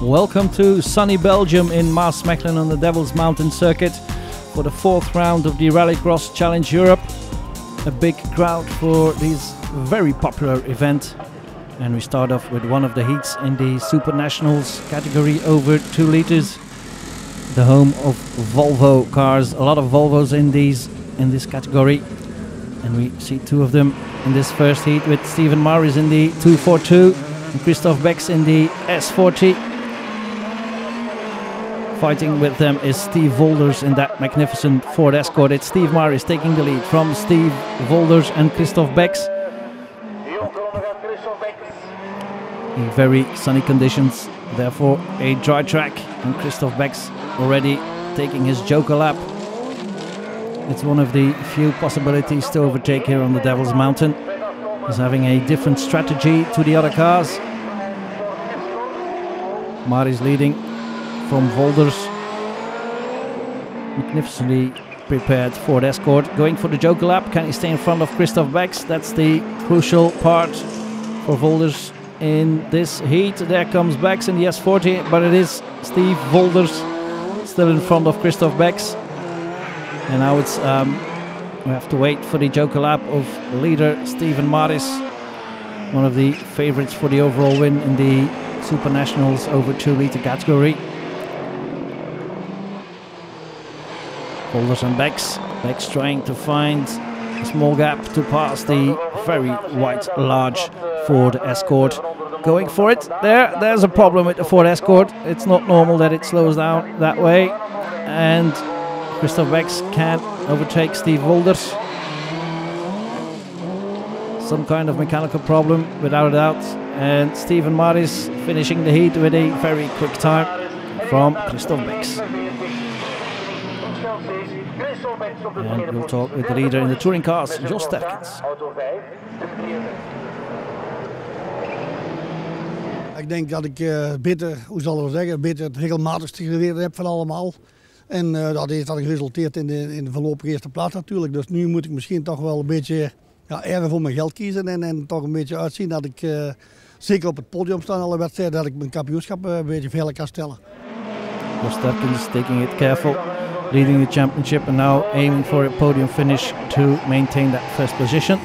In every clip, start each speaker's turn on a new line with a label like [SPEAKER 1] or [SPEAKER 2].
[SPEAKER 1] Welcome to sunny Belgium in Maasmechelen on the Devil's Mountain circuit for the 4th round of the Rallycross Challenge Europe. A big crowd for this very popular event, and we start off with one of the heats in the Super Nationals category over 2 liters, the home of Volvo cars. A lot of Volvos in this category, and we see 2 of them in this first heat, with Steven Maris in the 242 and Christoph Becks in the S40. Fighting with them is Steve Volders in that magnificent Ford Escort. It's Steve Maris taking the lead from Steve Volders and Christoph Becks. In very sunny conditions, therefore a dry track, and Christoph Becks already taking his joker lap. It's one of the few possibilities to overtake here on the Devil's Mountain. He's having a different strategy to the other cars. Maris leading from Volders, magnificently prepared Ford Escort, going for the joker lap. Can he stay in front of Christoph Becks? That's the crucial part for Volders in this heat. There comes Becks in the S40, but it is Steve Volders still in front of Christoph Becks. And now it's we have to wait for the joker lap of leader Steven Maris, one of the favorites for the overall win in the Super Nationals over 2 liter category. Volders and Becks. Becks trying to find a small gap to pass the very wide, large Ford Escort. Going for it. There's a problem with the Ford Escort. It's not normal that it slows down that way. And Christoph Becks can overtake Steve Volders. Some kind of mechanical problem, without a doubt. And Steven Maris finishing the heat with a very quick time from Christoph Becks. And we'll talk with the leader in the touring cars, Jos Sterckens.
[SPEAKER 2] Ik denk dat ik beter, hoe zal ik het zeggen, beter het regelmatigste gereden heb van allemaal. En dat heeft dan geresulteerd in de voorlopige eerste plaats natuurlijk. Dus nu moet ik misschien toch wel een beetje eerder voor mijn geld kiezen en toch een beetje uitzien dat ik zeker op het podium sta in alle wedstrijden, dat ik mijn kampioenschap een beetje veilig kan stellen.
[SPEAKER 1] Jos Sterckens taking it careful, leading the championship and now aiming for a podium finish to maintain that first position.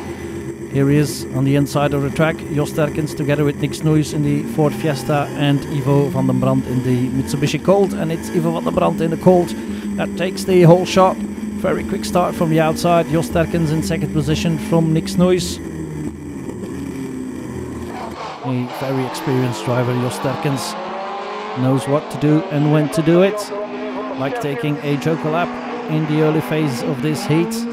[SPEAKER 1] Here he is on the inside of the track, Jos Sterckens together with Nick Snoeijs in the Ford Fiesta and Ivo van den Brandt in the Mitsubishi Colt. And it's Ivo van den Brandt in the Colt that takes the whole shot. Very quick start from the outside. Jos Sterckens in second position from Nick Snoeijs. A very experienced driver, Jos Sterckens, knows what to do and when to do it. Like taking a joker lap in the early phase of this heat.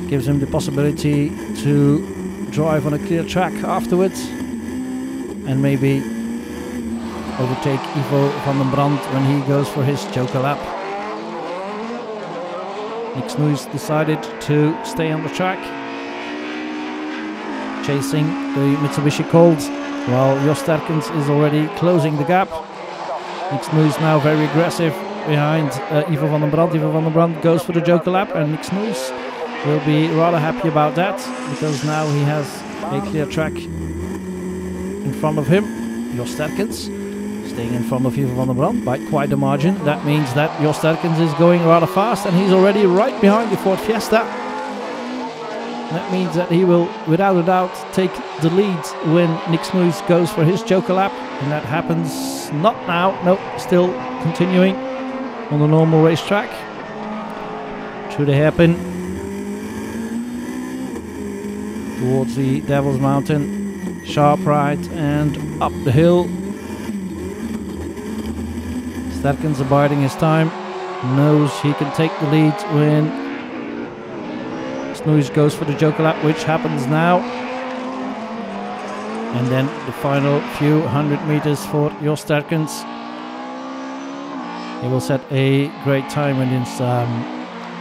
[SPEAKER 1] Gives him the possibility to drive on a clear track afterwards and maybe overtake Ivo van den Brandt when he goes for his joker lap. Nick Snoeijs decided to stay on the track, chasing the Mitsubishi Colt, while Jos Sterckens is already closing the gap. Nick Snoeijs now very aggressive behind Ivo van den Brandt. Ivo van den Brandt goes for the joker lap, and Nick Snoeijs will be rather happy about that, because now he has a clear track in front of him. Jos Sterckens staying in front of Ivo van den Brandt by quite a margin. That means that Jos Sterckens is going rather fast, and he's already right behind the Ford Fiesta. That means that he will, without a doubt, take the lead when Nick Snoeijs goes for his joker lap. And that happens not now, no, still continuing on the normal racetrack. Through the hairpin towards the Devil's Mountain, sharp right and up the hill. Sterckens abiding his time, knows he can take the lead when Snoeijs goes for the joker lap, which happens now. And then the final few hundred meters for Jos Sterckens. He will set a great time in his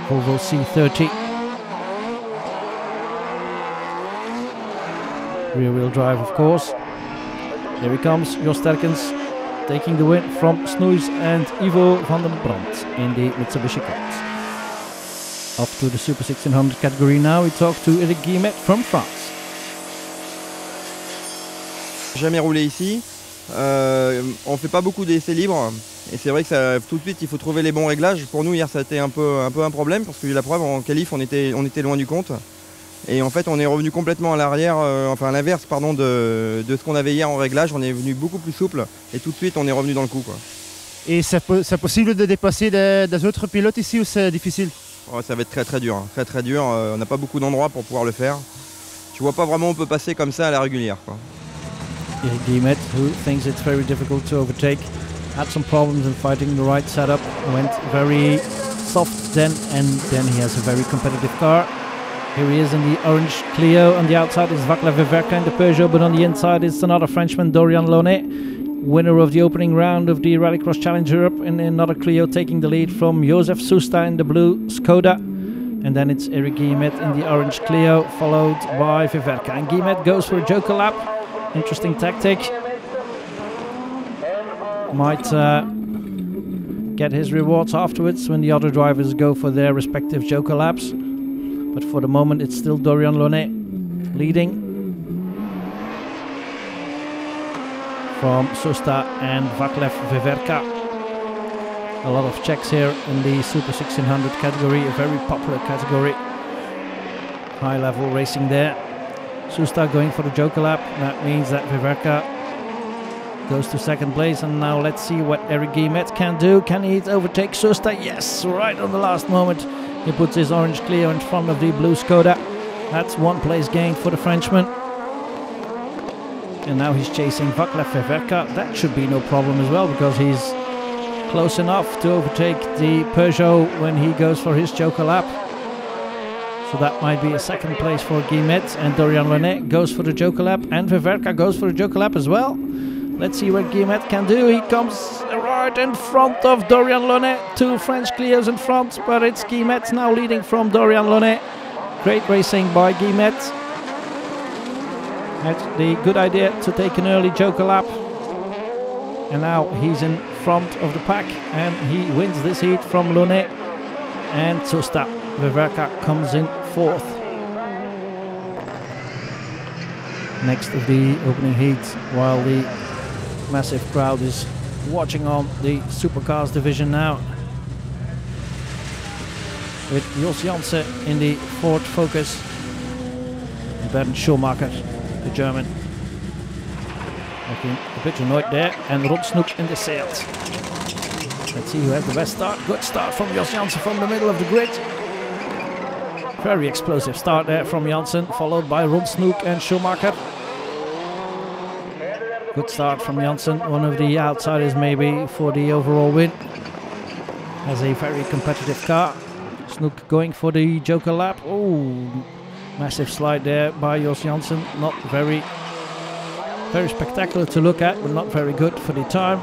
[SPEAKER 1] Volvo C30. Rear wheel drive, of course. Here he comes, Jos Sterckens taking the win from Snoeis and Ivo van den Brandt in the Mitsubishi Colts. Off to the Super 1600 category now, we talk to Eric Guillemette from France.
[SPEAKER 3] Jamais roulé ici, on fait pas beaucoup d'essais libres et c'est vrai que ça, tout de suite il faut trouver les bons réglages. Pour nous hier ça a été un peu un problème parce que la preuve en qualif on était loin du compte et en fait on est revenu complètement à l'arrière, enfin à l'inverse pardon de ce qu'on avait hier en réglage. On est venu beaucoup plus souple et tout de suite on est revenu dans le coup quoi.
[SPEAKER 4] Et c'est possible de dépasser des autres pilotes ici ou c'est difficile?
[SPEAKER 3] Ouais, ça va être très dur, très dur. On n'a pas beaucoup d'endroits pour pouvoir le faire. Tu vois pas vraiment on peut passer comme ça à la régulière quoi.
[SPEAKER 1] Eric Guillemette, who thinks it's very difficult to overtake, had some problems in finding the right setup, went very soft then, and then he has a very competitive car. Here he is in the orange Clio. On the outside is Vaclav Veverka in the Peugeot, but on the inside is another Frenchman, Dorian Launay, winner of the opening round of the Rallycross Challenge Europe, in another Clio, taking the lead from Josef Susta in the blue Skoda. And then it's Eric Guillemette in the orange Clio, followed by Veverka. And Guillemette goes for a joker lap. Interesting tactic. Might get his rewards afterwards when the other drivers go for their respective joker laps. But for the moment it's still Dorian Launay leading from Susta and Vaclav Veverka. A lot of Czechs here in the Super 1600 category, a very popular category. High level racing there. Susta going for the joker lap. That means that Veverka goes to second place, and now let's see what Eric Guillemette can do. Can he overtake Susta? Yes, right on the last moment. He puts his orange Clio in front of the blue Skoda. That's one place gained for the Frenchman. And now he's chasing Vaclav Veverka. That should be no problem as well, because he's close enough to overtake the Peugeot when he goes for his joker lap. So that might be a second place for Guillemette, and Dorian Launay goes for the joker lap, and Veverka goes for the joker lap as well. Let's see what Guillemette can do. He comes right in front of Dorian Launay. Two French Clios in front, but it's Guillemette now leading from Dorian Launay. Great racing by Guillemette. Had the good idea to take an early joker lap. And now he's in front of the pack, and he wins this heat from Launay and Susta. Veverka comes in fourth. Next of the opening heat, while the massive crowd is watching on the supercars division now, with Jos Janssen in the Ford Focus, Bernd Schumacher, the German, looking a bit annoyed there, and Ron Snoek in the Seat. Let's see who has the best start. Good start from Jos Janssen from the middle of the grid. Very explosive start there from Janssen, followed by Ron Snoek and Schumacher. Good start from Janssen, one of the outsiders maybe for the overall win. Has a very competitive car. Snoek going for the joker lap. Oh, massive slide there by Jos Janssen. Not very spectacular to look at, but not very good for the time.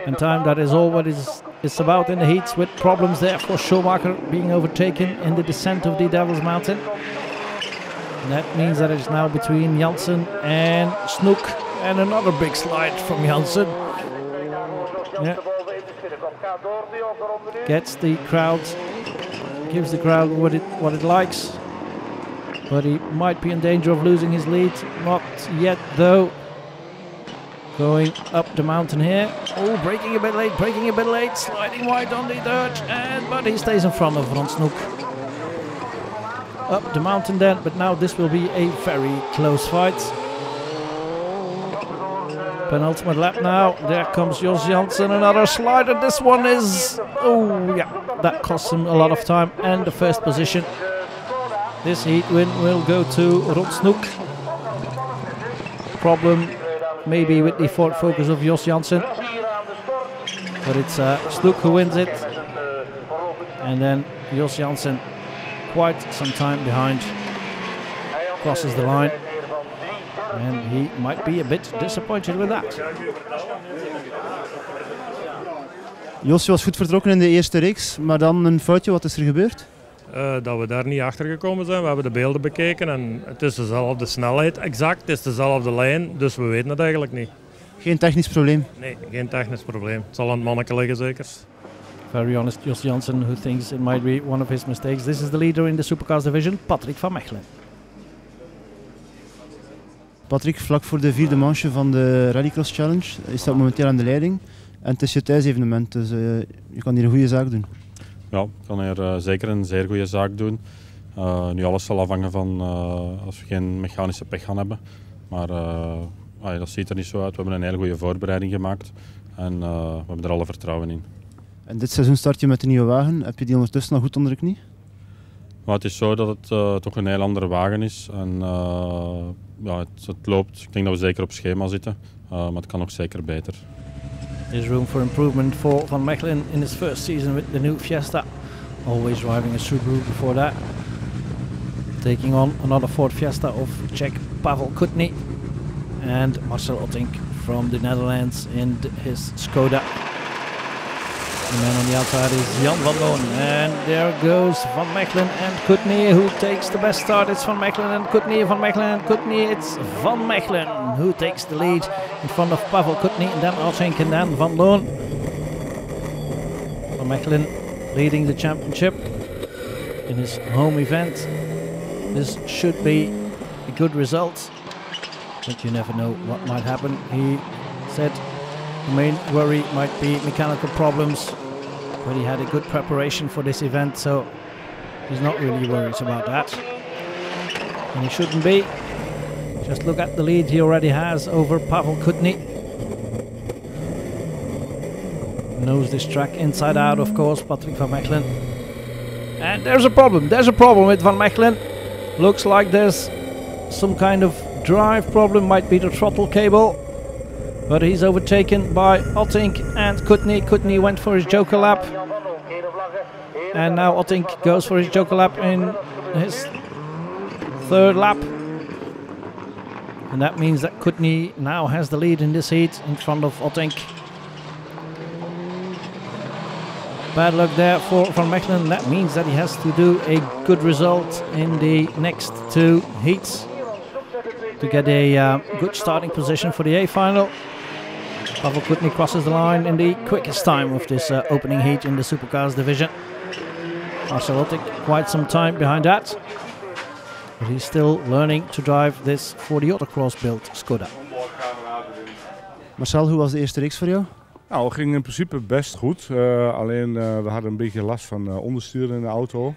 [SPEAKER 1] And time, that is all what it's about in the heats, with problems there for Schumacher being overtaken in the descent of the Devil's Mountain. And that means that it's now between Janssen and Snoek, and another big slide from Janssen. Yeah. Gets the crowd, gives the crowd what it likes, but he might be in danger of losing his lead. Not yet though. Going up the mountain here. Oh, braking a bit late, sliding wide on the dirt, but he stays in front of Ron Snoek. Up the mountain then, but now this will be a very close fight. Penultimate lap now. There comes Jos Janssen, another slider. This one is, oh yeah, that costs him a lot of time and the first position. This heat win will go to Ron Snoek. Problem maybe with the Ford Focus of Jos Janssen, but it's Snoek who wins it, and then Jos Janssen, quite some time behind, crosses the line, and he might be a bit disappointed with that.
[SPEAKER 4] Jos was goed vertrokken in de eerste reeks, maar dan een foutje. Wat is er gebeurd?
[SPEAKER 5] Dat we daar niet achter gekomen zijn. We hebben de beelden bekeken en het is dezelfde snelheid, exact, het is dezelfde lijn, dus we weten het eigenlijk niet.
[SPEAKER 4] Geen technisch probleem?
[SPEAKER 5] Nee, geen technisch probleem. Het zal aan het manneke liggen zeker.
[SPEAKER 1] Very honest Jos Jansen, who thinks it might be one of his mistakes. This is the leader in the Supercars division, Patrick van Mechelen.
[SPEAKER 4] Patrick, vlak voor de 4e manche van de Rallycross Challenge is staat momenteel aan de leiding. En het is je thuisevenement, dus je kan hier een goede zaak doen.
[SPEAKER 6] Ja, ik kan hier zeker een zeer goede zaak doen. Nu alles zal afhangen van als we geen mechanische pech gaan hebben. Maar dat ziet er niet zo uit. We hebben een hele goede voorbereiding gemaakt en we hebben er alle vertrouwen in.
[SPEAKER 4] En dit seizoen start je met een nieuwe wagen. Heb je die ondertussen al goed onder de knie?
[SPEAKER 6] Maar het is zo dat het toch een heel andere wagen is. En het loopt. Ik denk dat we zeker op schema zitten, maar het kan nog zeker beter.
[SPEAKER 1] There's room for improvement for Van Mechelen in his first season with the new Fiesta. Always driving a Subaru before that. Taking on another Ford Fiesta of Czech Pavel Kutny. And Marcel Ottink from the Netherlands in his Skoda. The man on the outside is Jan van Loon. And there goes Van Mechelen and Kutny, who takes the best start. It's Van Mechelen and Kutny, Van Mechelen and Kutny. It's Van Mechelen who takes the lead in front of Pavel Kutny, and then Ottink and then Van Loon. Van Mechelen leading the championship in his home event. This should be a good result, but you never know what might happen. He said the main worry might be mechanical problems, but he had a good preparation for this event, so he's not really worried about that. And he shouldn't be. Just look at the lead he already has over Pavel Kutny. Knows this track inside out, of course, Patrick van Mechelen. And there's a problem with Van Mechelen. Looks like there's some kind of drive problem, might be the throttle cable. But he's overtaken by Ottink and Kutny. Kutny went for his joker lap. And now Ottink goes for his joker lap in his 3rd lap. And that means that Kutny now has the lead in this heat in front of Ottink. Bad luck there for Van Mechelen. That means that he has to do a good result in the next 2 heats to get a good starting position for the A final. Pavel Kutny crosses the line in the quickest time of this opening heat in the Supercars division. Marcel Ottink quite some time behind that, but he's still learning to drive this for the autocross built Skoda.
[SPEAKER 4] Marcel, hoe was de eerste race voor jou?
[SPEAKER 7] Nou, het ging in principe best goed. Alleen we hadden een beetje last van onderstuur in de auto.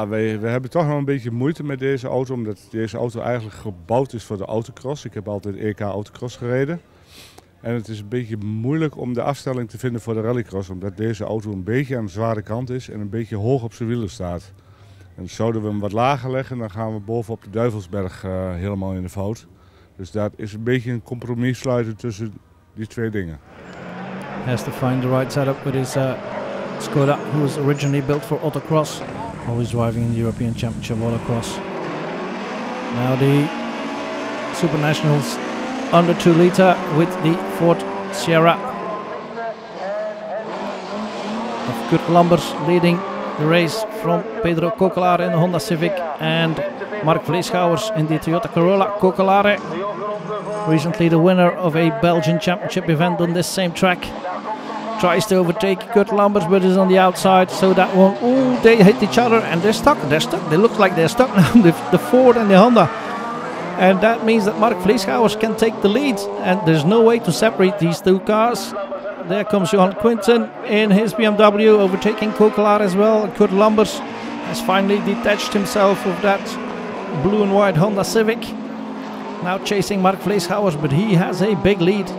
[SPEAKER 7] We hebben toch nog een beetje moeite met deze auto, omdat deze auto eigenlijk gebouwd is voor de autocross. Ik heb altijd EK autocross gereden. En het is een beetje moeilijk om de afstelling te vinden voor de rallycross, omdat deze auto een beetje aan de zware kant is en een beetje hoog op zijn wielen staat. En zouden we hem wat lager leggen, dan gaan we bovenop de Duivelsberg helemaal in de fout. Dus dat is een beetje een compromis sluiten tussen die 2 dingen.
[SPEAKER 1] Has to find the right setup with his Skoda, who was originally built for autocross, always driving in the European Championship autocross. Now the Super Nationals under 2 liter with the Ford Sierra of Kurt Lambers leading the race from Pedro Coquelare in the Honda Civic and Mark Vleeschouwers in the Toyota Corolla Coquelare. Recently the winner of a Belgian championship event on this same track. Tries to overtake Kurt Lambers, but is on the outside, so that one, oh, they hit each other and they're stuck. They look like they're stuck now, the Ford and the Honda. And that means that Mark Vleeschouwers can take the lead, and there's no way to separate these 2 cars. There comes Johan Quinten in his BMW, overtaking Coquelare as well. Kurt Lambers has finally detached himself of that blue and white Honda Civic. Now chasing Mark Vleeschouwers, but he has a big lead.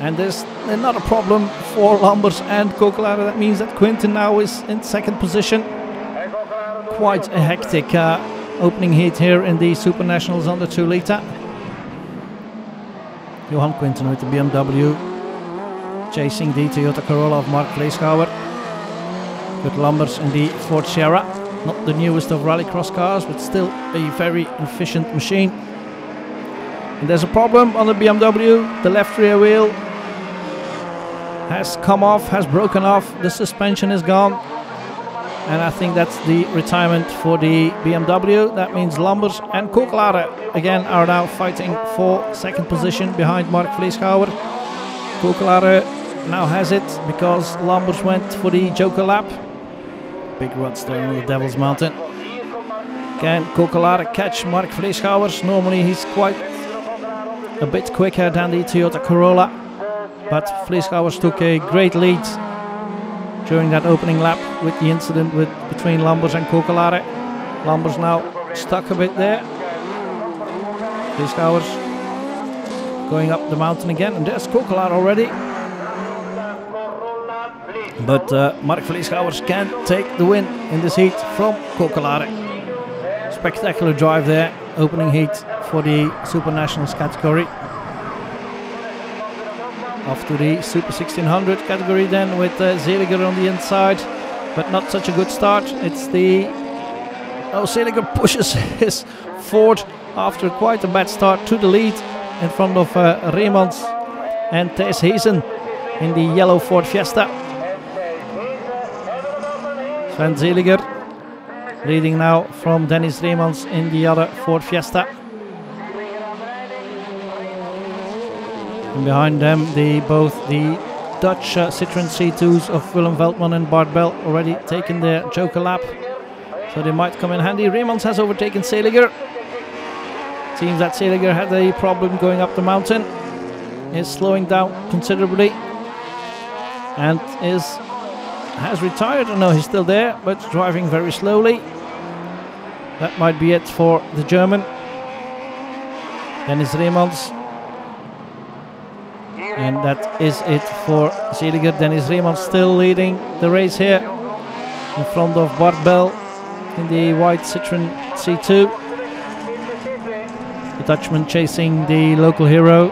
[SPEAKER 1] And there's another problem for Lambers and Coquelare. That means that Quinten now is in 2nd position. Quite a hectic opening heat here in the Super Nationals under 2 liter. Johan Quinten with the BMW, chasing the Toyota Corolla of Mark Vleeschouwer. Kurt Lambers in the Ford Sierra, not the newest of rallycross cars, but still a very efficient machine. And there's a problem on the BMW. The left rear wheel has come off, has broken off. The suspension is gone. And I think that's the retirement for the BMW. That means Lambers and Kokelare again are now fighting for second position behind Mark Vleeschouwer. Kokelare now has it because Lambers went for the Joker lap. Big ruts there on the Devil's Mountain. Can Kokelare catch Mark Vleeschouwer? Normally he's quite a bit quicker than the Toyota Corolla, but Vleeschouwer took a great lead during that opening lap with the incident between Lambers and Kokelare. Lambers now stuck a bit there. Vleeschouwer going up the mountain again, and there's Kokelare already. But Mark Vleeschouwer can take the win in this heat from Kokelare. Spectacular drive there, opening heat for the Super Nationals category. Off to the Super 1600 category then with Zeliger on the inside, but not such a good start. It's the... Oh, Zeliger pushes his Ford after quite a bad start to the lead in front of Remans and Thijs Heesen in the yellow Ford Fiesta. Sven Zeliger leading now from Dennis Remans in the other Ford Fiesta. And behind them, both the Dutch Citroën C2s of Willem Veldman and Bart Bell already taken their Joker lap, so they might come in handy. Remans has overtaken Zeliger. Seems that Zeliger had a problem going up the mountain, is slowing down considerably, and has retired. No, he's still there, but driving very slowly. That might be it for the German. Dennis Remans. And that is it for Zeliger. Dennis Remans still leading the race here in front of Bart Bell in the white Citroën C2. The Dutchman chasing the local hero.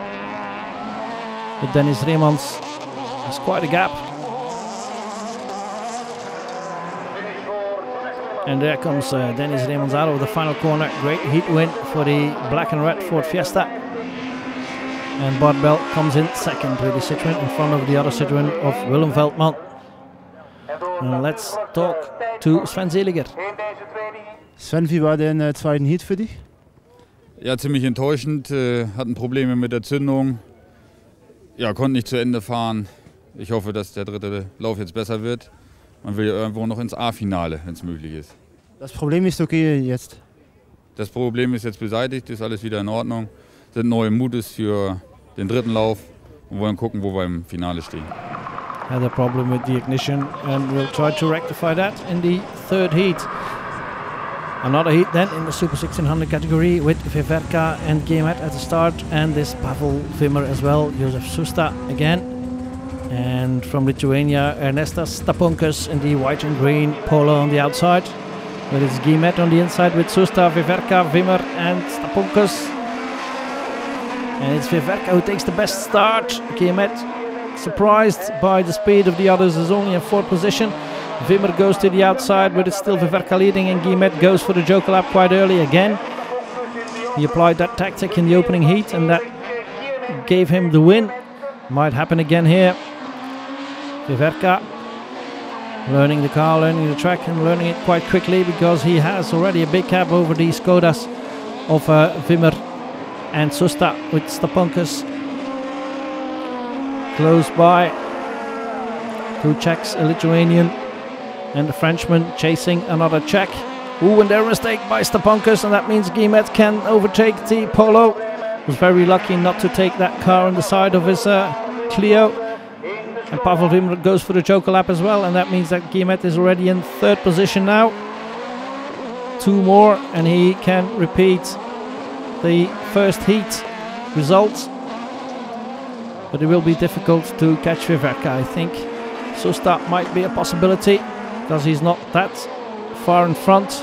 [SPEAKER 1] But Dennis Remans has quite a gap. And there comes Dennis Remans out of the final corner. Great heat win for the black and red Ford Fiesta. And Bart Bell comes in second with the Citroën in front of the other Citroën of Willem Veldman. Let's talk to Sven Zeliger.
[SPEAKER 4] Sven, wie war der zweiten Heat für dich?
[SPEAKER 8] Ja, ziemlich enttäuschend. Hatten Probleme mit der Zündung. Ja, konnten nicht zu Ende fahren. Ich hoffe, dass der dritte Lauf jetzt besser wird. Man will ja irgendwo noch ins A-Finale, wenn es möglich ist.
[SPEAKER 4] Das Problem ist okay jetzt?
[SPEAKER 8] Das Problem ist jetzt beseitigt, ist alles wieder in Ordnung. Sind neue Mutes für den dritten Lauf und wollen gucken, wo wir im Finale stehen.
[SPEAKER 1] Had a problem with the ignition and we'll try to rectify that in the third heat. Another heat then in the Super 1600 category with Veverka and Gemet at the start, and this Pavel Vimmer as well, Josef Susta again. And from Lithuania, Ernestas Staponkas in the white and green polo on the outside. But it's Gemet on the inside with Susta, Veverka, Vimmer and Staponkas. And it's Veverka who takes the best start. Gemet, surprised by the speed of the others, is only in fourth position. Vimmer goes to the outside, but it's still Veverka leading, and Gemet goes for the Joker lap quite early again. He applied that tactic in the opening heat, and that gave him the win. Might happen again here. Veverka learning the car, learning the track, and learning it quite quickly because he has already a big cab over the Skodas of Vimmer and Susta with Staponkas close by. Two Czechs, a Lithuanian and a Frenchman chasing another Czech. Ooh, and there a mistake by Staponkas, and that means Gemet can overtake the Polo. Was very lucky not to take that car on the side of his Clio. And Pavel Vimmer goes for the Joker lap as well, and that means that Gemet is already in third position now. Two more and he can repeat the first heat results, but it will be difficult to catch Veverka. I think Susta might be a possibility because he's not that far in front,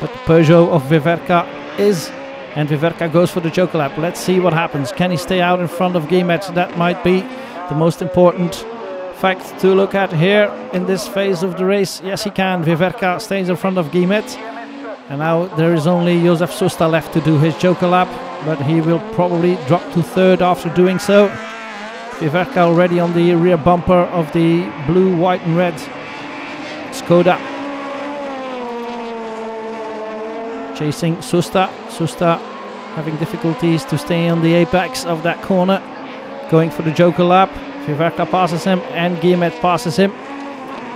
[SPEAKER 1] but the Peugeot of Veverka is, and Veverka goes for the Joker lap. Let's see what happens. Can he stay out in front of Gemet? That might be the most important fact to look at here in this phase of the race. Yes, he can. Veverka stays in front of Gemet. And now there is only Josef Susta left to do his Joker lap, but he will probably drop to third after doing so. Veverka already on the rear bumper of the blue, white and red Skoda. chasing Susta. Susta having difficulties to stay on the apex of that corner. Going for the Joker lap. Viverka passes him and Guillemette passes him.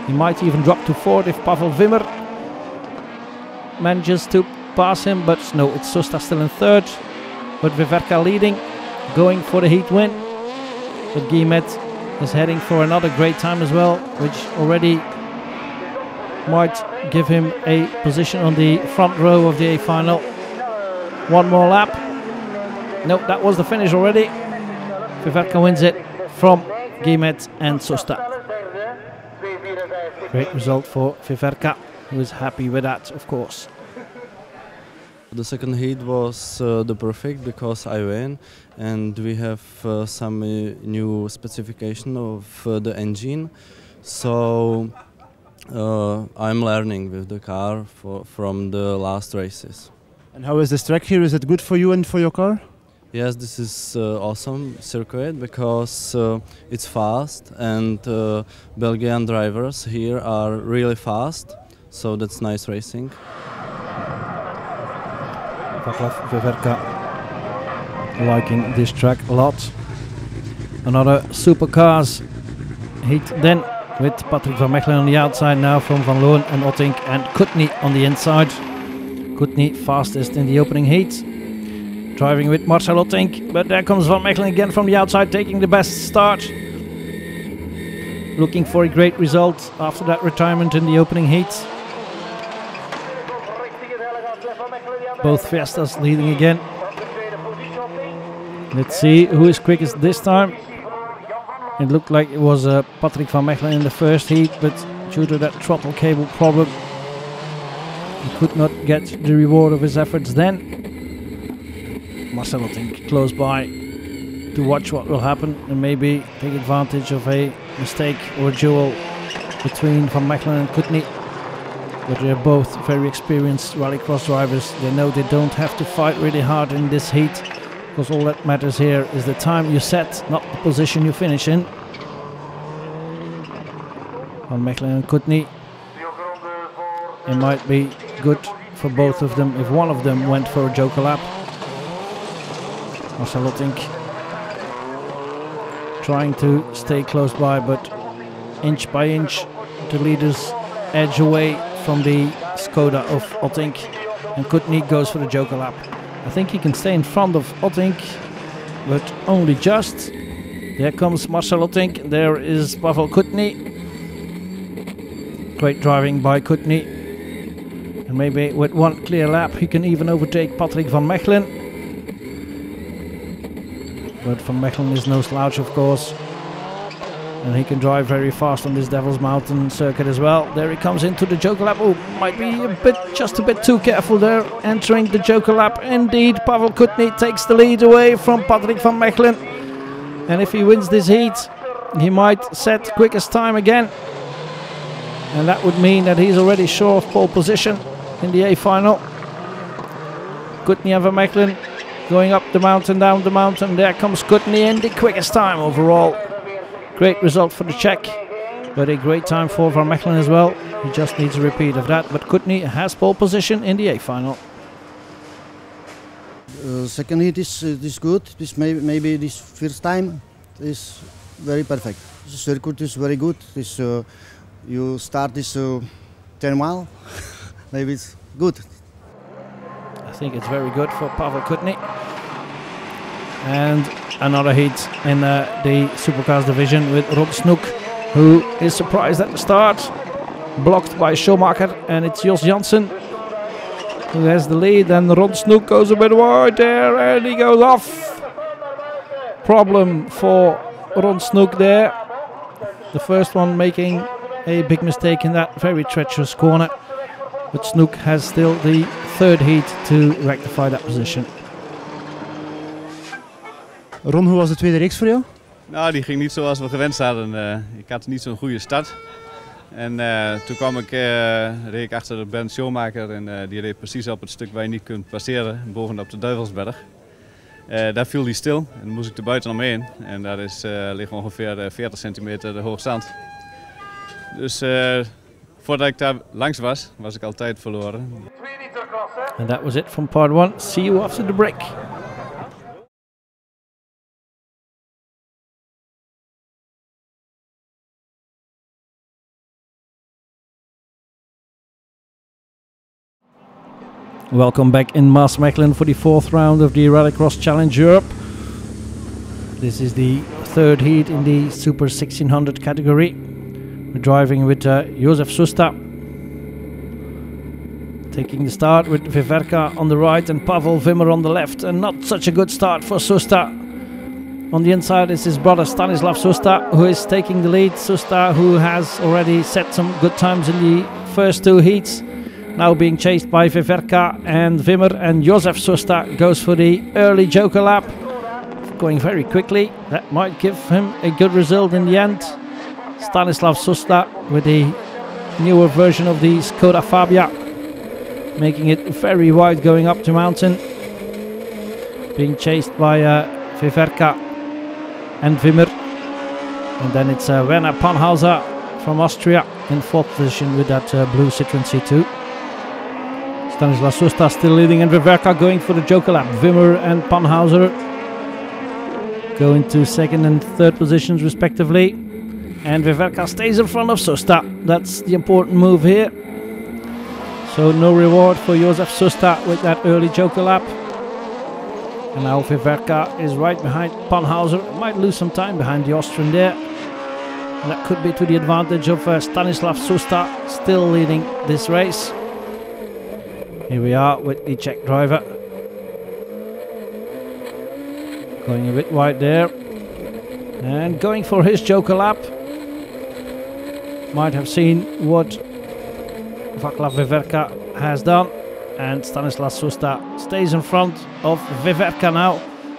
[SPEAKER 1] He might even drop to fourth if Pavel Wimmer manages to pass him, but no, it's Susta still in third. But Viverka leading, going for the heat win. But Guillemette is heading for another great time as well, which already might give him a position on the front row of the A final. One more lap. No, that was the finish already. Viverka wins it from Guillemette and Susta. Great result for Viverka, who is happy with that, of course.
[SPEAKER 9] The second heat was the perfect because I win, and we have some new specification of the engine. So I'm learning with the car from the last races.
[SPEAKER 4] And how is this track here? Is it good for you and for your car?
[SPEAKER 9] Yes, this is awesome circuit because it's fast, and Belgian drivers here are really fast, so that's nice racing.
[SPEAKER 1] Viverka liking this track a lot. Another supercars heat then, with Patrick van Mechelen on the outside now from Van Loon and Ottink and Kutny on the inside. Kutny fastest in the opening heat, driving with Marcel Ottink, but there comes Van Mechelen again from the outside, taking the best start. Looking for a great result after that retirement in the opening heat. Both Fiestas leading again. Let's see who is quickest this time. It looked like it was Patrick van Mechelen in the first heat, but due to that throttle cable problem, he could not get the reward of his efforts then. Marcel Ottink close by to watch what will happen and maybe take advantage of a mistake or a duel between Van Mechelen and Kutny. But they're both very experienced rallycross drivers. They know they don't have to fight really hard in this heat, because all that matters here is the time you set, not the position you finish in. Van Mechelen and Kutny. It might be good for both of them if one of them went for a Joker lap. Marcel Ottink trying to stay close by, but inch by inch the leaders edge away from the Skoda of Ottink, and Kutny goes for the Joker lap. I think he can stay in front of Ottink, but only just. There comes Marcel Ottink, there is Pavel Kutny. Great driving by Kutny, and maybe with one clear lap he can even overtake Patrick van Mechelen. But Van Mechelen is no slouch, of course, and he can drive very fast on this Devil's Mountain circuit as well. There he comes into the Joker lap. Oh, might be just a bit too careful there, entering the Joker lap. Indeed, Pavel Kutny takes the lead away from Patrick van Mechelen, and if he wins this heat, he might set quickest time again, and that would mean that he's already sure of pole position in the A final. Kutny and van Mechelen going up the mountain, down the mountain. There comes Kutny in the quickest time overall. Great result for the Czech, but a great time for Van Mechelen as well. He just needs a repeat of that, but Kutny has pole position in the A final.
[SPEAKER 10] Second heat is good. This maybe this first time is very perfect. The circuit is very good. This you start this 10 mile, maybe it's good.
[SPEAKER 1] I think it's very good for Pavel Kutny. And another heat in the Supercars division with Ron Snoek, who is surprised at the start, blocked by Schumacher, and it's Jos Janssen who has the lead, and Ron Snoek goes a bit wide there and he goes off. Problem for Ron Snoek there. The first one making a big mistake in that very treacherous corner, but Snoek has still the third heat to rectify that position.
[SPEAKER 4] Ron, hoe was de tweede reeks voor jou?
[SPEAKER 11] Nou, die ging niet zoals we gewenst hadden. Ik had niet zo'n goede start. En toen reed ik achter de Ben Schumacher en die reed precies op het stuk waar je niet kunt passeren, bovenop de Duivelsberg. Daar viel hij stil en moest ik er buiten omheen. En daar ligt ongeveer 40 centimeter de hoogstand. Dus voordat ik daar langs was, was ik al tijd verloren.
[SPEAKER 1] And that was it from part 1. See you after the break. Welcome back in Maasmechelen for the 4th round of the Rallycross Challenge Europe. This is the 3rd heat in the Super 1600 category. We're driving with Josef Susta. Taking the start with Viverka on the right and Pavel Wimmer on the left. And not such a good start for Susta. On the inside is his brother Stanislav Susta, who is taking the lead. Susta, who has already set some good times in the first 2 heats. Now being chased by Viverka and Wimmer, and Josef Susta goes for the early joker lap. Going very quickly, that might give him a good result in the end. Stanislav Susta with the newer version of the Skoda Fabia, making it very wide going up the mountain. Being chased by Viverka and Wimmer. And then it's Werner Panhauser from Austria in 4th position with that blue Citroen C2. Stanislav Susta still leading, and Viverka going for the joker lap. Wimmer and Panhauser going to 2nd and 3rd positions respectively. And Viverka stays in front of Susta. That's the important move here. So no reward for Josef Susta with that early joker lap. And now Viverka is right behind Panhauser. Might lose some time behind the Austrian there. And that could be to the advantage of Stanislav Susta, still leading this race. Here we are with the Czech driver. Going a bit wide there. And going for his joker lap. Might have seen what Vaclav Viverka has done. And Stanislav Susta stays in front of Viverka now,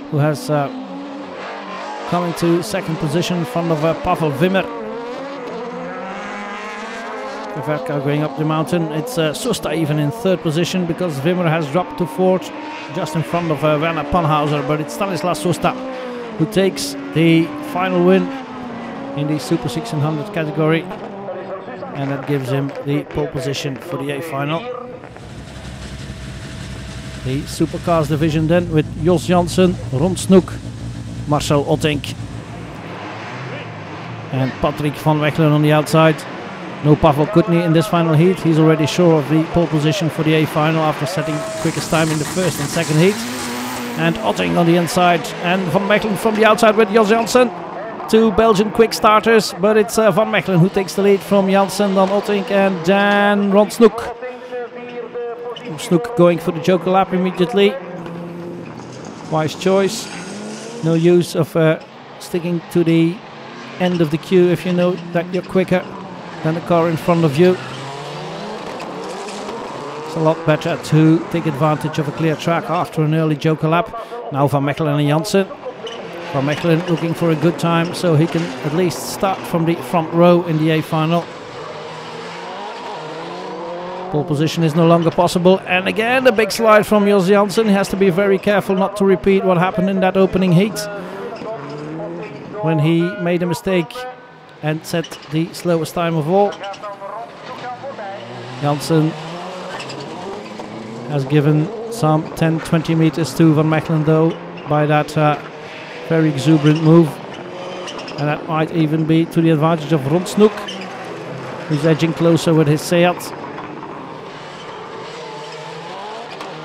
[SPEAKER 1] who has come into 2nd position in front of Pavel Wimmer. Viverka going up the mountain. It's Susta even in 3rd position, because Wimmer has dropped to 4th, just in front of Werner Panhauser. But it's Stanislav Susta who takes the final win in the Super 1600 category, and that gives him the pole position for the A final. The Supercars division then with Jos Janssen, Ron Snoek, Marcel Ottink and Patrick van Mechelen on the outside. No Pavel Kutny in this final heat. He's already sure of the pole position for the A final after setting quickest time in the 1st and 2nd heat. And Ottink on the inside, and Van Mechelen from the outside with Jos Janssen. 2 Belgian quick starters, but it's Van Mechelen who takes the lead from Janssen, then Ottink, and then Ron Snoek. Snoek going for the joker lap immediately. Wise choice. No use of sticking to the end of the queue if you know that you're quicker than the car in front of you. It's a lot better to take advantage of a clear track after an early joker lap. Now Van Mechelen and Janssen. Van Mechelen looking for a good time so he can at least start from the front row in the A final. Pole position is no longer possible, and again a big slide from Jos Janssen. He has to be very careful not to repeat what happened in that opening heat, when he made a mistake and set the slowest time of all. Janssen has given some 10-20 meters to Van Mechelen though by that very exuberant move, and that might even be to the advantage of Ron Snoek, who's edging closer with his Seat.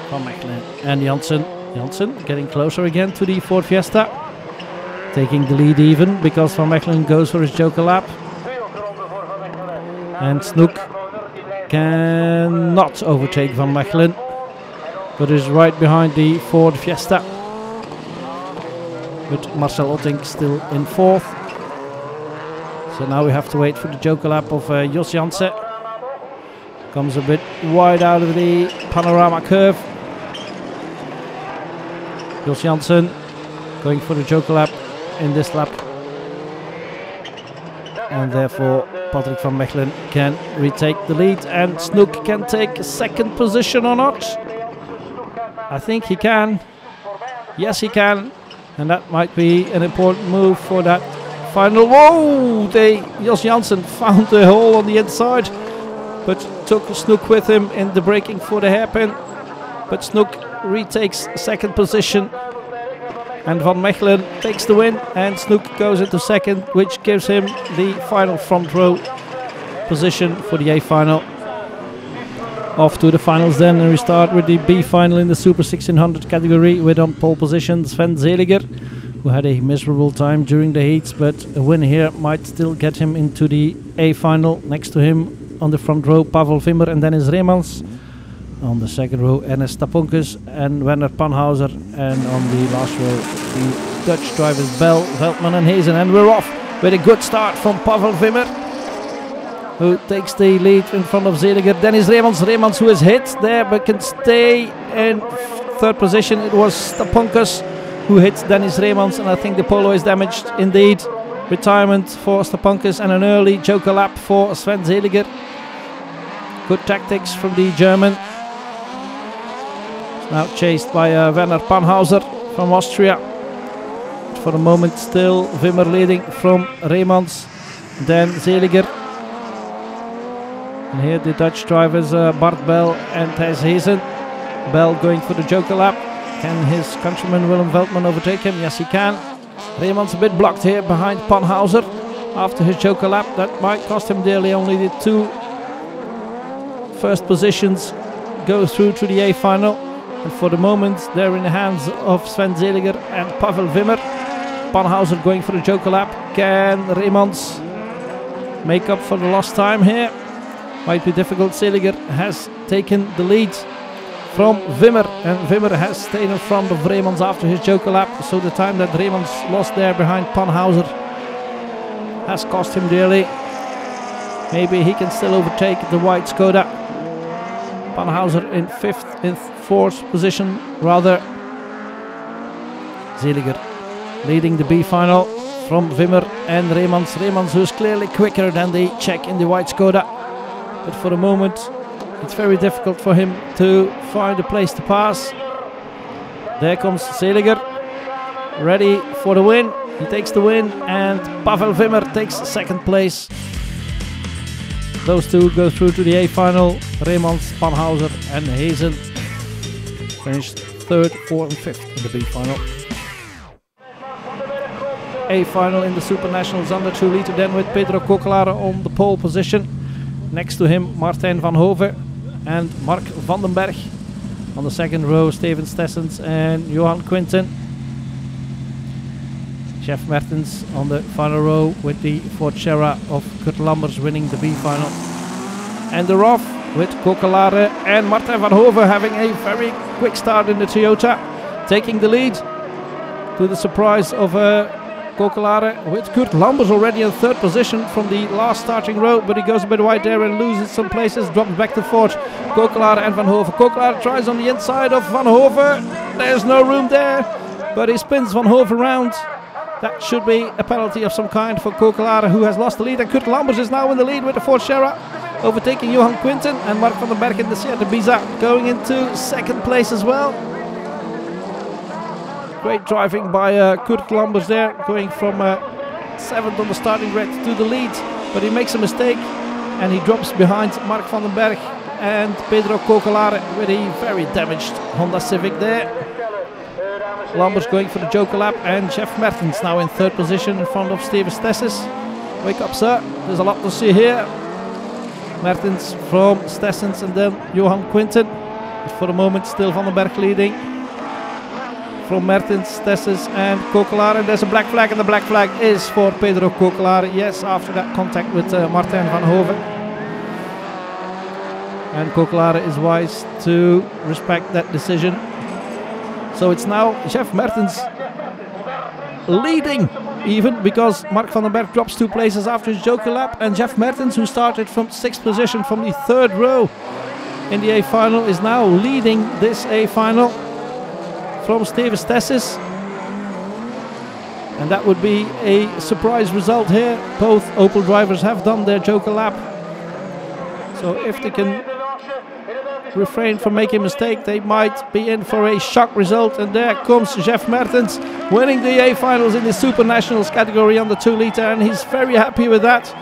[SPEAKER 1] Van Mechelen and Janssen. Janssen getting closer again to the Ford Fiesta, taking the lead even because Van Mechelen goes for his joker lap. And Snoek cannot overtake Van Mechelen, but is right behind the Ford Fiesta, with Marcel Ottink still in 4th. So now we have to wait for the joker lap of Jos Janssen. Comes a bit wide out of the panorama curve. Jos Janssen going for the joker lap in this lap, and therefore Patrick van Mechelen can retake the lead, and Snoek can take 2nd position or not. I think he can. Yes, he can, and that might be an important move for that final. Whoa! Jos Janssen found the hole on the inside, but took Snoek with him in the braking for the hairpin. but Snoek retakes second position. And Van Mechelen takes the win, and Snoek goes into second, which gives him the final front row position for the A final. Off to the finals then, and we start with the B final in the Super 1600 category with on pole position Sven Zeliger, who had a miserable time during the heats, but a win here might still get him into the A final. Next to him on the front row, Pavel Wimmer and Dennis Reemans. On the second row, Ernest Taponkus and Werner Panhauser. And on the last row, the Dutch drivers Bell, Veltman and Hazen. And we're off with a good start from Pavel Wimmer, who takes the lead in front of Zeliger. Dennis Reemans who is hit there but can stay in third position. It was Taponkus who hit Dennis Reemans, and I think the polo is damaged indeed. Retirement for Taponkus and an early joker lap for Sven Zeliger. Good tactics from the German. Now chased by Werner Panhauser from Austria. For the moment still Wimmer leading from Reemans, then Zeliger. And here the Dutch drivers Bart Bell and Thijs Heesen. Bell going for the joker lap. Can his countryman Willem Veltman overtake him? Yes, he can. Reemans a bit blocked here behind Panhauser after his joker lap. That might cost him dearly. Only the two first positions go through to the A final. And for the moment they're in the hands of Sven Zeliger and Pavel Wimmer. Panhauser going for the joker lap. Can Reemans make up for the lost time here? Might be difficult. Zeliger has taken the lead from Wimmer, and Wimmer has stayed in front of Reemans after his joker lap. So the time that Reemans lost there behind Panhauser has cost him dearly. Maybe he can still overtake the white Skoda. Panhauser in fourth position rather. Zeliger leading the B final from Wimmer and Reemans. Reemans who's clearly quicker than the Czech in the white Skoda. But for the moment it's very difficult for him to find a place to pass. There comes Zeliger, ready for the win. He takes the win, and Pavel Wimmer takes second place. Those two go through to the A final. Reemans, Panhauser and Hazen finished third, fourth and fifth in the B final. A final in the Super Nationals under 2 liter then, with Pedro Coquelare on the pole position. Next to him Martijn van Hove and Mark Vandenberg. On the second row Steven Stessens and Johan Quinten. Jeff Mertens on the final row with the Ford Sierra of Kurt Lambers winning the B final. And they're off with Coquelare and Martijn van Hove having a very quick start in the Toyota, taking the lead to the surprise of Coquelare, with Kurt Lambers already in third position from the last starting row, but he goes a bit wide there and loses some places, drops back to fourth. Coquelare and Van Hove. Coquelare tries on the inside of Van Hove. There's no room there, but he spins Van Hove around. That should be a penalty of some kind for Coquelare, who has lost the lead, and Kurt Lambers is now in the lead with the Ford Sierra, overtaking Johan Quinten, and Mark van den Berg in the Seat Ibiza going into second place as well. Great driving by Kurt Lambers there, going from 7th on the starting grid to the lead, but he makes a mistake and he drops behind Mark van den Berg and Pedro Coquelare with a very damaged Honda Civic there. Lambers going for the joker lap, and Jeff Mertens now in third position in front of Steven Stessens. Wake up, sir, there's a lot to see here. Mertens from Stessens and then Johan Quinten. But for the moment still Van den Berg leading. From Mertens, Stessens and Coquelare, and there's a black flag, and the black flag is for Pedro Coquelare. Yes, after that contact with Martijn van Hove. And Coquelare is wise to respect that decision. So it's now Jeff Mertens leading, even because Mark van den Berg drops 2 places after his joker lap, and Jeff Mertens, who started from 6th position from the 3rd row in the A final, is now leading this A final from Steven Stessens. And that would be a surprise result here. Both Opel drivers have done their joker lap, so if they can refrain from making a mistake, they might be in for a shock result. And there comes Jeff Mertens winning the A finals in the Super Nationals category on the 2 liter, and he's very happy with that.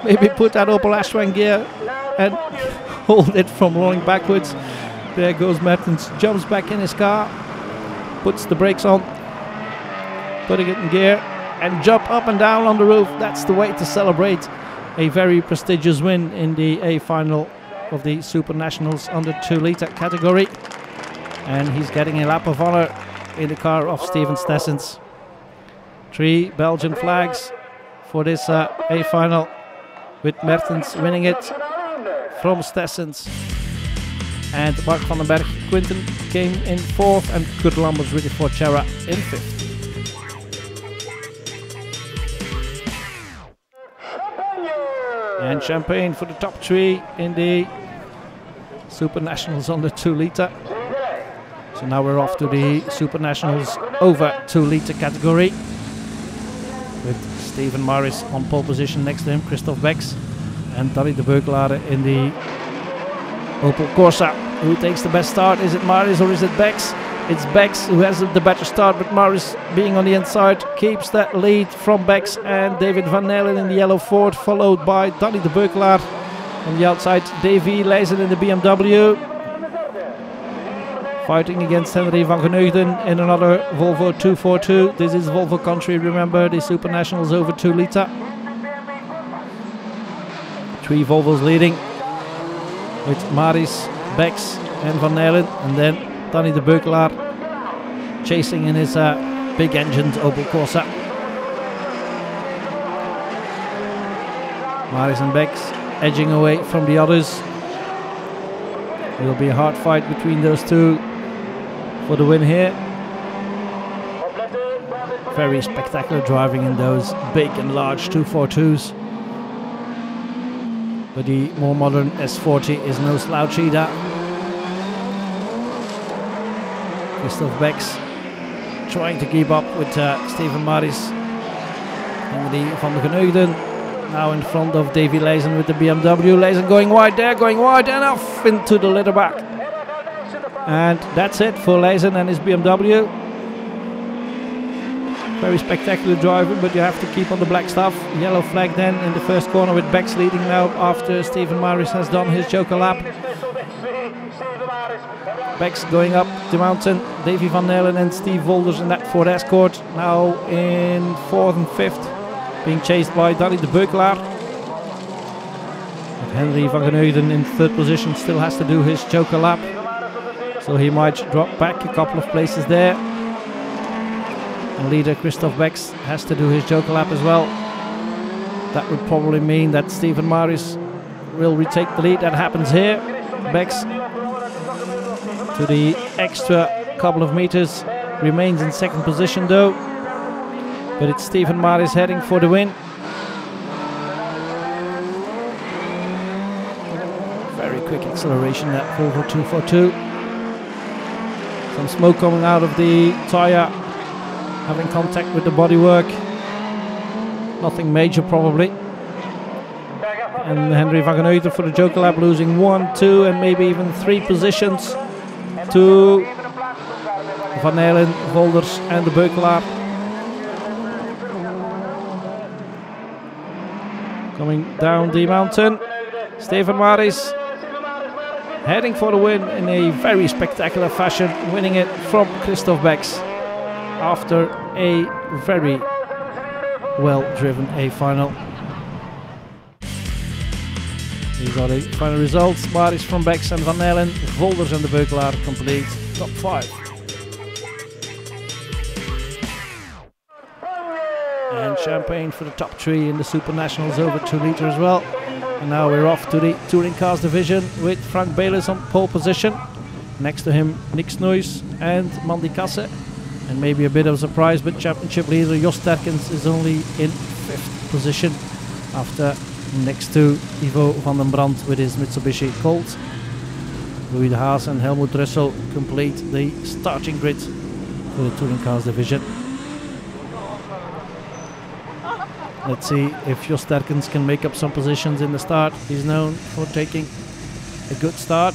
[SPEAKER 1] Maybe put that Opel Ashwan gear and hold it from rolling backwards. There goes Mertens, jumps back in his car, puts the brakes on, putting it in gear, and jump up and down on the roof. That's the way to celebrate a very prestigious win in the A final of the Super Nationals under 2 litre category. And he's getting a lap of honor in the car of Steven Stessens. 3 Belgian flags for this A final, with Mertens winning it from Stessens. And Mark van den Berg Quinten came in 4th, and Kurt Lamberts with Forchera in 5th. And champagne for the top 3 in the Super Nationals under 2 litre. So now we're off to the Super Nationals over 2 litre category, with Steven Maris on pole position, next to him Christoph Becks, and Danny de Beukelaar in the Opel Corsa. Who takes the best start? Is it Maris or is it Becks? It's Becks who has the better start, but Maris, being on the inside, keeps that lead from Becks and David Van Nelen in the yellow Ford, followed by Danny de Beukelaar on the outside. Davy Leijzen in the BMW, fighting against Henry van Geneugden in another Volvo 242. This is Volvo country, remember, the Super Nationals over 2 litre. 3 Volvos leading, with Maris, Becks and Van Nelen, and then Danny de Beukelaar chasing in his big engined Opel Corsa. Maris and Becks edging away from the others. It will be a hard fight between those two for the win here. Very spectacular driving in those big and large 242s. But the more modern S40 is no slouch either. Christoph Becks trying to keep up with Steven Maris. Henry van Geneugden now in front of Davy Leijzen with the BMW. Leijzen going wide there, going wide and off into the litter back. And that's it for Leijzen and his BMW. Very spectacular driving, but you have to keep on the black stuff. Yellow flag then in the first corner, with Becks leading now after Steven Maris has done his joker lap. Becks going up the mountain. Davy Van Nelen and Steve Wolders in that Ford Escort, now in 4th and 5th, being chased by Danny de Beukelaar. Henry van Geneugden in 3rd position still has to do his joker lap, so he might drop back a couple of places there. And leader Christoph Becks has to do his joker lap as well. That would probably mean that Steven Maris will retake the lead. That happens here. Becks, to the extra couple of meters, remains in 2nd position though. But it's Steven Maris heading for the win. Very quick acceleration, that Volvo 242. Some smoke coming out of the tyre, having contact with the bodywork. Nothing major probably. And Henry van Geneugden for the joker lap, losing 1, 2 and maybe even 3 positions to Van Nelen, Wolders and de Beukelaar. Coming down the mountain, Steven Maris heading for the win in a very spectacular fashion, winning it from Christoph Becks after a very well driven A final. These are the final results. Maris from Becks and Van Nelen, Wolders and de Beukelaar complete top 5. And champagne for the top 3 in the Super Nationals over 2 litre as well. And now we're off to the Touring Cars division with Frank Baylis on pole position. Next to him Nick Snoeys and Mandy Casse. And maybe a bit of a surprise, but championship leader Jos Sterckens is only in 5th position after next to Ivo van den Brandt with his Mitsubishi Colt. Louis de Haas and Helmut Russell complete the starting grid for the Touring Cars division. Let's see if Jos Sterckens can make up some positions in the start. He's known for taking a good start.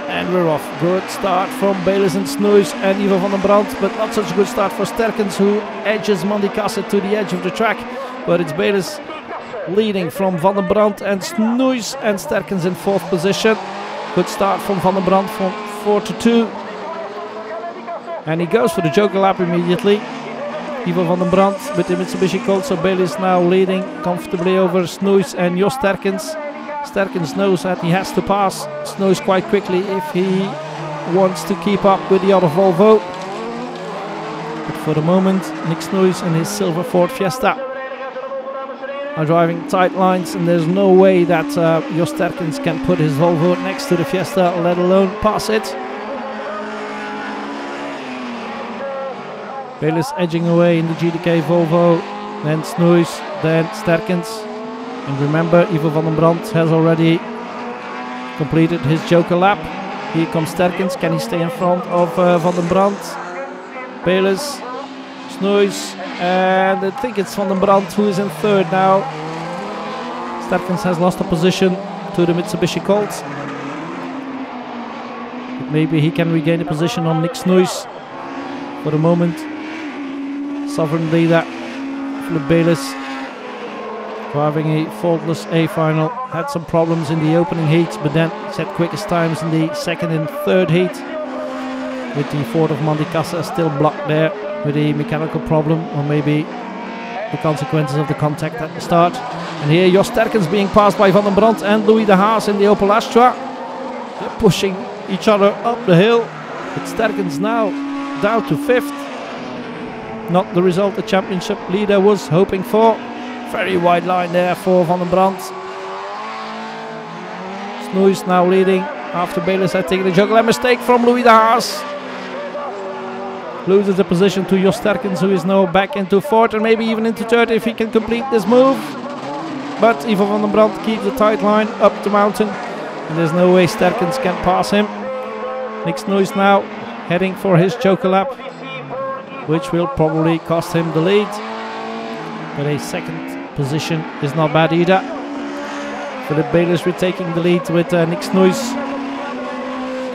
[SPEAKER 1] And we're off. Good start from Baylis and Snoeys and Ivo van den Brandt, but not such a good start for Sterckens, who edges Mandy Casse to the edge of the track. But it's Baylis leading from Van den Brandt and Snoeys, and Sterckens in 4th position. Good start from Van den Brand from 4-2. And he goes for the Joker lap immediately. Ivo van den Brand with the Mitsubishi Colt. So Bayliss now leading comfortably over Snoeis and Jos Sterckens. Sterckens knows that he has to pass Snoeis quite quickly if he wants to keep up with the other Volvo. But for the moment, Nick Snoeis and his silver Ford Fiesta are driving tight lines, and there's no way that Jos Sterckens can put his Volvo next to the Fiesta, let alone pass it. Bayliss edging away in the GTK Volvo, then Snoeis, then Sterckens. And remember, Ivo van den Brand has already completed his Joker lap. Here comes Sterckens. Can he stay in front of Van den Brand? Bayliss, Snoeis, and I think it's Van den Brand who is in third now. Sterckens has lost a position to the Mitsubishi Colt. But maybe he can regain a position on Nick Snoeis. For the moment, sovereign leader Philip Bayliss, driving a faultless A final. Had some problems in the opening heats, but then set quickest times in the second and third heat. With the Ford of Monte Casa still blocked there with a mechanical problem, or maybe the consequences of the contact at the start. And here Jos Sterckens being passed by Van den Brand and Louis de Haas in the Opel Astra. They're pushing each other up the hill. But Sterckens now down to 5th. Not the result the championship leader was hoping for. Very wide line there for Van den Brand. Snoeis now leading after Bayliss had taken a juggler mistake from Louis de Haas. Loses the position to Jos Sterckens, who is now back into 4th and maybe even into 3rd if he can complete this move. But Ivo van den Brand keeps the tight line up the mountain, and there's no way Sterckens can pass him. Nick Snoeis now heading for his Joker lap, which will probably cost him the lead. But a 2nd position is not bad either. Philip Bayliss retaking the lead with Nick Snoeis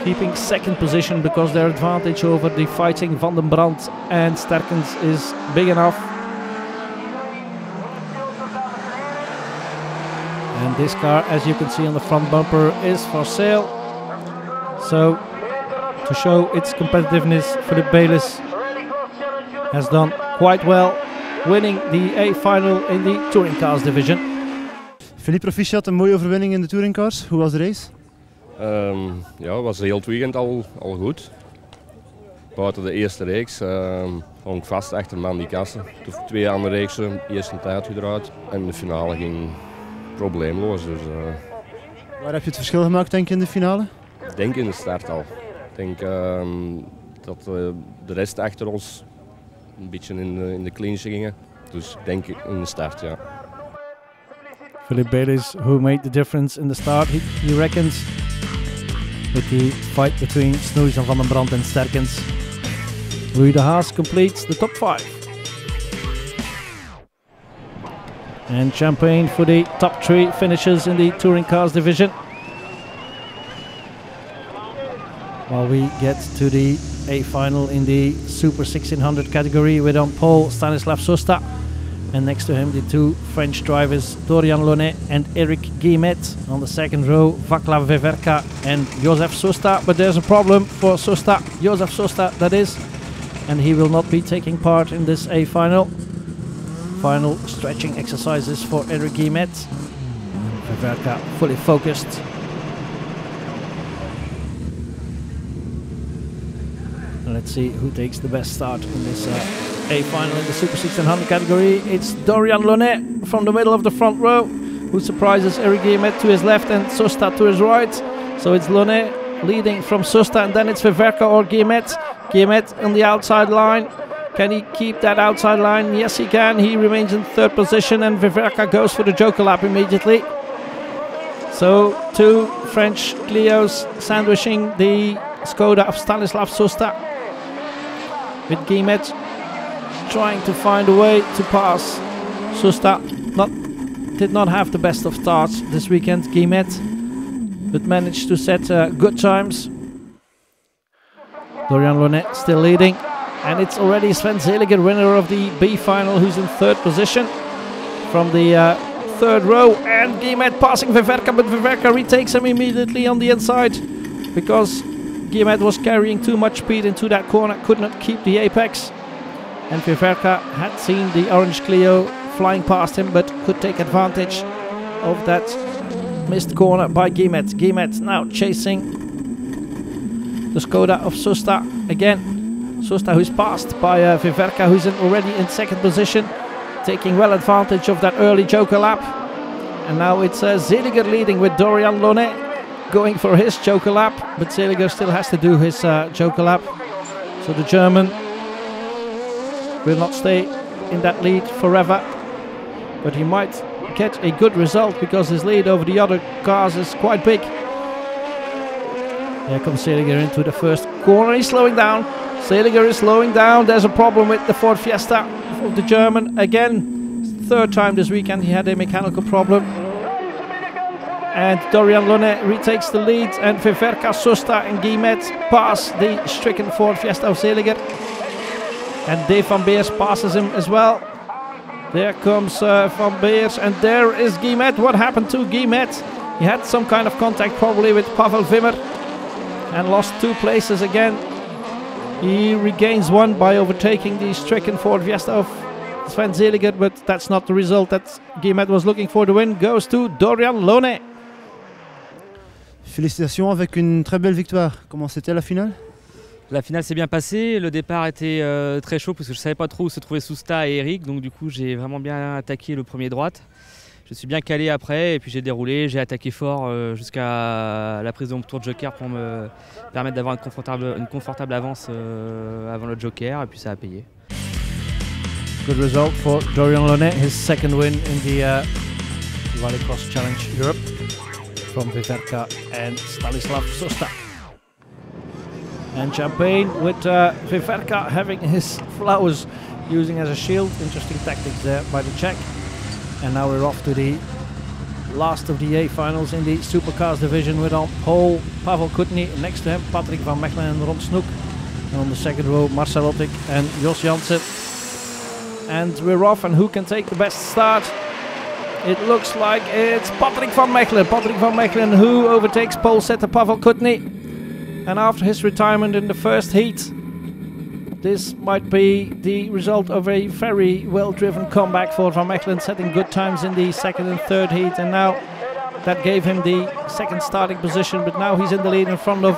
[SPEAKER 1] keeping 2nd position, because their advantage over the fighting Van den Brand and Sterckens is big enough. And this car, as you can see on the front bumper, is for sale. So to show its competitiveness, Philip Bayliss has done quite well, winning the A final in the touring cars division.
[SPEAKER 4] Philippe, proficiat, een mooie overwinning in de touringcars. Hoe was de race?
[SPEAKER 12] Ja, het was heel het weekend al goed. Buiten de eerste reeks hong ik vast achter Mandy Kassen. Toen 2 andere reeksen, eerst een tijd eruit en de finale ging probleemloos. Dus,
[SPEAKER 4] waar heb je het verschil gemaakt, denk je, in de finale?
[SPEAKER 12] Ik denk in de start al. Ik denk dat de rest achter ons een beetje in de clinch gingen. Dus ik denk in de start, ja.
[SPEAKER 1] Philip Bayliss, who made the difference in the start, he reckons, with the fight between Snoeis and Van den Brand and Sterckens. Louis de Haas completes the top 5. And champagne for the top 3 finishers in the touring cars division. While we get to the A final in the Super 1600 category with on pole Stanislav Sosta, and next to him the 2 French drivers Dorian Launay and Eric Guillemette. On the 2nd row, Vaclav Veverka and Josef Sosta. But there's a problem for Sosta, Josef Sosta that is, and he will not be taking part in this A final. Final stretching exercises for Eric Guillemette. Veverka fully focused. And let's see who takes the best start in this A final in the Super 1600 category. It's Dorian Launay from the middle of the front row, who surprises Eric Guillemette to his left and Sosta to his right. So it's Launay leading from Sosta, and then it's Veverka or Guillemette. Guillemette on the outside line. Can he keep that outside line? Yes, he can. He remains in 3rd position, and Veverka goes for the Joker lap immediately. So 2 French Clios sandwiching the Skoda of Stanislav Sosta, with Guillemette trying to find a way to pass. Sosta did not have the best of starts this weekend, Guillemette, but managed to set good times. Dorian Launay still leading, and it's already Sven Zeliger, winner of the B final, who's in 3rd position from the third row, and Guillemette passing Viverka, but Viverka retakes him immediately on the inside because Guillemette was carrying too much speed into that corner, could not keep the apex, and Viverka had seen the orange Clio flying past him but could take advantage of that missed corner by Guillemette. Guillemette now chasing the Skoda of Susta again. Susta who's passed by Viverka, who's already in second position, taking well advantage of that early joker lap. And now it's Zeliger leading with Dorian Launay going for his joker lap, but Zeliger still has to do his joker lap. So the German will not stay in that lead forever, but he might get a good result because his lead over the other cars is quite big. Here comes Zeliger into the first corner. He's slowing down. Zeliger is slowing down. There's a problem with the Ford Fiesta of the German. Again, third time this weekend he had a mechanical problem. And Dorian Launay retakes the lead, and Viverka, Susta and Guillemette pass the stricken Ford Fiesta of Zeliger. And Dave van Beers passes him as well. There comes Van Beers, and there is Guillemette. What happened to Guillemette? He had some kind of contact probably with Pavel Wimmer and lost 2 places again. He regains 1 by overtaking the stricken Ford Fiesta of Sven Zeliger, but that's not the result that Guillemette was looking for. The win goes to Dorian Launay.
[SPEAKER 4] Félicitations avec une très belle victoire. Comment c'était la finale?
[SPEAKER 13] La finale s'est bien passée. Le départ était très chaud parce que je ne savais pas trop où se trouvaient Susta et Eric. Donc du coup, j'ai vraiment bien attaqué le premier droite. Je suis bien calé après et puis j'ai déroulé. J'ai attaqué fort jusqu'à la prise de mon tour de joker pour me permettre d'avoir une confortable avance avant le joker. Et puis ça a payé.
[SPEAKER 1] Good result for Dorian Launay. His second win in the Rallycross Challenge Europe from Viverka and Stanislav Susta. And champagne with Viverka having his flowers using as a shield. Interesting tactics there by the Czech. And now we're off to the last of the A finals in the supercars division with on pole Pavel Kutny, next to him Patrick van Mechelen and Ron Snoek. And on the second row Marcel Ottik and Jos Janssen. And we're off, and who can take the best start? It looks like it's Patrick van Mechelen. Patrick van Mechelen who overtakes pole setter Pavel Kutny. And after his retirement in the first heat, this might be the result of a very well-driven comeback for Van Mechelen, setting good times in the second and third heat, and now that gave him the second starting position, but now he's in the lead in front of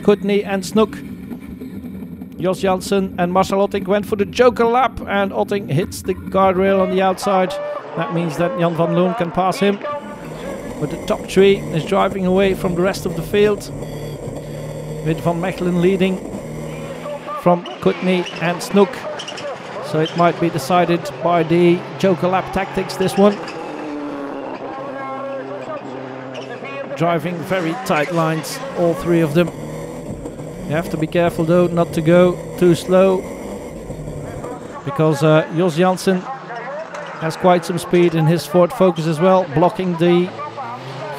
[SPEAKER 1] Kutny and Snoek. Jos Janssen and Marcel Otting went for the joker lap, and Otting hits the guardrail on the outside. That means that Jan van Loon can pass him, but the top 3 is driving away from the rest of the field, with Van Mechelen leading from Kutny and Snoek. So it might be decided by the joker lap tactics, this one. Driving very tight lines, all 3 of them. You have to be careful though not to go too slow, because Jos Janssen has quite some speed in his Ford Focus as well, blocking the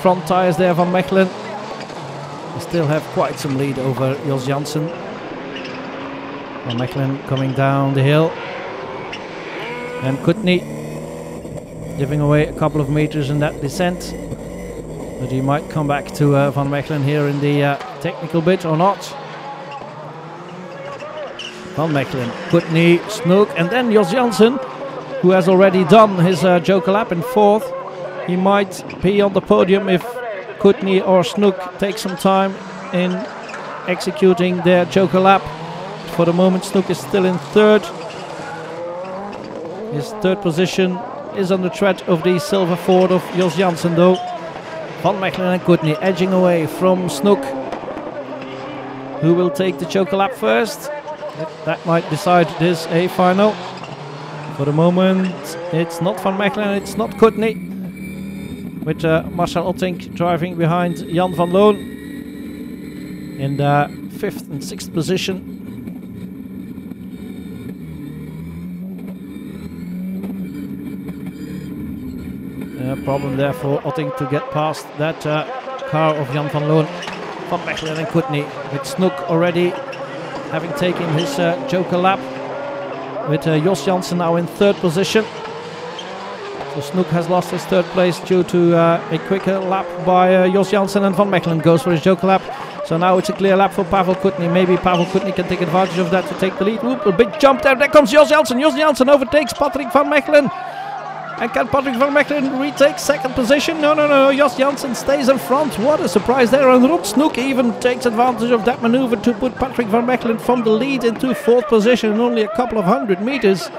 [SPEAKER 1] front tires there. Van Mechelen still have quite some lead over Jos Janssen. Van Mechelen coming down the hill, and Kutny giving away a couple of meters in that descent, but he might come back to Van Mechelen here in the technical bit or not. Van Mechelen, Kutny, Snoek, and then Jos Janssen, who has already done his joker lap in 4th. He might be on the podium if Kutny or Snoek take some time in executing their joker lap. For the moment, Snoek is still in 3rd. His 3rd position is on the tread of the silver Ford of Jos Janssen though. Van Mechelen and Kutny edging away from Snoek. Who will take the joker lap first? That might decide this A final. For the moment, it's not Van Mechelen, it's not Kutny, with Marcel Otting driving behind Jan van Loon in the 5th and 6th position. Problem there for Otting to get past that car of Jan van Loon. Van Mechelen and Kutny, with Snoek already having taken his joker lap, with Jos Janssen now in 3rd position. So Snoek has lost his third place due to a quicker lap by Jos Janssen, and Van Mechelen goes for his joker lap. So now it's a clear lap for Pavel Kutny. Maybe Pavel Kutny can take advantage of that to take the lead. Whoop, a big jump there. There comes Jos Janssen. Jos Janssen overtakes Patrick Van Mechelen. And can Patrick Van Mechelen retake second position? No. Jos Janssen stays in front. What a surprise there. And Ron Snoek even takes advantage of that maneuver to put Patrick Van Mechelen from the lead into fourth position in only a couple of 100 meters.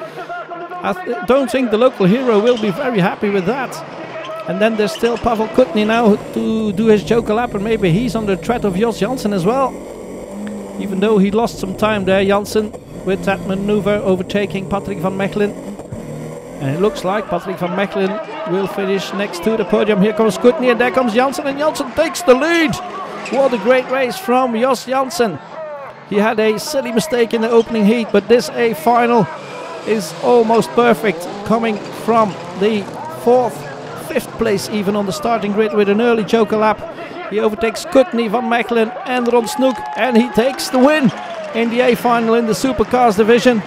[SPEAKER 1] I don't think the local hero will be very happy with that. And then there's still Pavel Kutny now to do his joker lap, and maybe he's on the threat of Jos Janssen as well. Even though he lost some time there, Janssen, with that maneuver overtaking Patrick Van Mechelen. And it looks like Patrick Van Mechelen will finish next to the podium. Here comes Kutny, and there comes Janssen, and Janssen takes the lead. What a great race from Jos Janssen. He had a silly mistake in the opening heat, but this A final is almost perfect, coming from the fifth place even on the starting grid with an early joker lap. He overtakes Kutny, Van Mechelen and Ron Snoek, and he takes the win in the A final in the supercars division.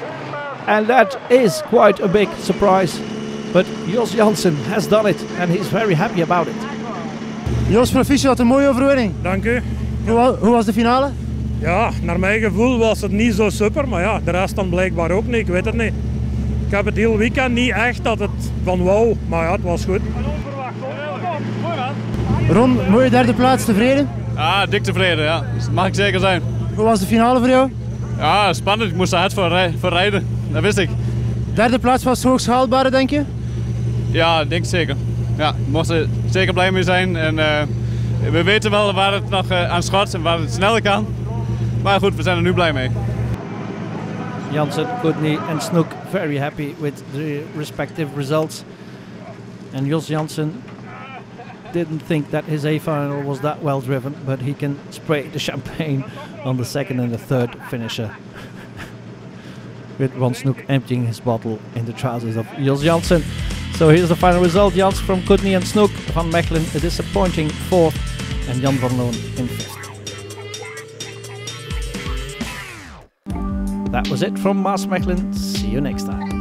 [SPEAKER 1] And that is quite a big surprise. But Jos Janssen has done it and he's very happy about it.
[SPEAKER 4] Jos, proficiat, een mooie overwinning.
[SPEAKER 5] Dank u.
[SPEAKER 4] Hoe was de finale?
[SPEAKER 5] Ja, naar mijn gevoel was het niet zo super, maar ja, de rest dan blijkbaar ook niet, ik weet het niet. Ik heb het heel weekend niet echt dat het van wauw, maar ja, het was goed.
[SPEAKER 4] Ron, mooie derde plaats, tevreden?
[SPEAKER 11] Ja, dik tevreden, ja. Dat mag ik zeker zijn.
[SPEAKER 4] Hoe was de finale voor jou?
[SPEAKER 11] Ja, spannend. Ik moest er hard voor rijden, dat wist ik.
[SPEAKER 4] Derde plaats was het hoogst haalbare, denk je?
[SPEAKER 11] Ja, denk ik zeker. Ja, we moesten zeker blij mee zijn. En we weten wel waar het nog aan schort en waar het sneller kan. Maar goed, we zijn er nu blij mee.
[SPEAKER 1] Janssen, Kutny and Snoek very happy with the respective results. And Jos Janssen didn't think that his A final was that well driven, but he can spray the champagne on the second and the third finisher. With Ron Snoek emptying his bottle in the trousers of Jos Janssen. So here's the final result. Janssen from Kutny and Snoek. Van Mechelen a disappointing fourth, and Jan van Loon in fifth. That was it from Maasmechelen. See you next time.